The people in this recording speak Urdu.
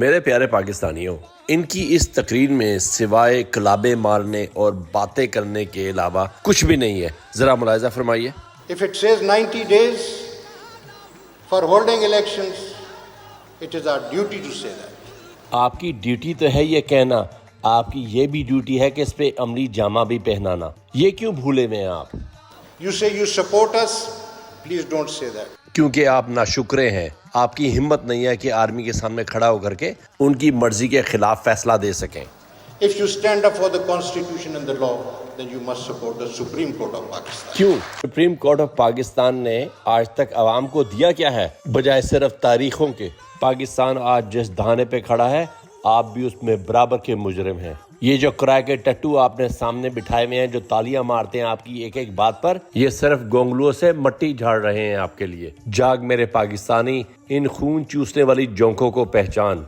میرے پیارے پاکستانیوں، ان کی اس تقریر میں سوائے کلابیں مارنے اور باتیں کرنے کے علاوہ کچھ بھی نہیں ہے. ذرا ملاحظہ فرمائیے. If it says 90 days for holding elections, it is our duty to say that. آپ کی ڈیوٹی تو ہے یہ کہنا، آپ کی یہ بھی ڈیوٹی ہے کہ اس پہ عملی جامہ بھی پہنانا. یہ کیوں بھولے ہوئے ہیں آپ؟ You say you support us, please don't say that. کیونکہ آپ ناشکرے ہیں. آپ کی ہمت نہیں ہے کہ آرمی کے سامنے کھڑا ہو کر کے ان کی مرضی کے خلاف فیصلہ دے سکیں. If you stand up for the Constitution and the law, then you must support the Supreme Court of Pakistan. کیوں؟ سپریم کورٹ آف پاکستان نے آج تک عوام کو دیا کیا ہے بجائے صرف تاریخوں کے؟ پاکستان آج جس دھانے پہ کھڑا ہے آپ بھی اس میں برابر کے مجرم ہیں. یہ جو کرائے کے ٹٹو آپ نے سامنے بٹھائے ہوئے ہیں جو تالیاں مارتے ہیں آپ کی ایک ایک بات پر، یہ صرف گونگلوں سے مٹی جھاڑ رہے ہیں آپ کے لیے. جاگ میرے پاکستانی، ان خون چوسنے والی جونکوں کو پہچان.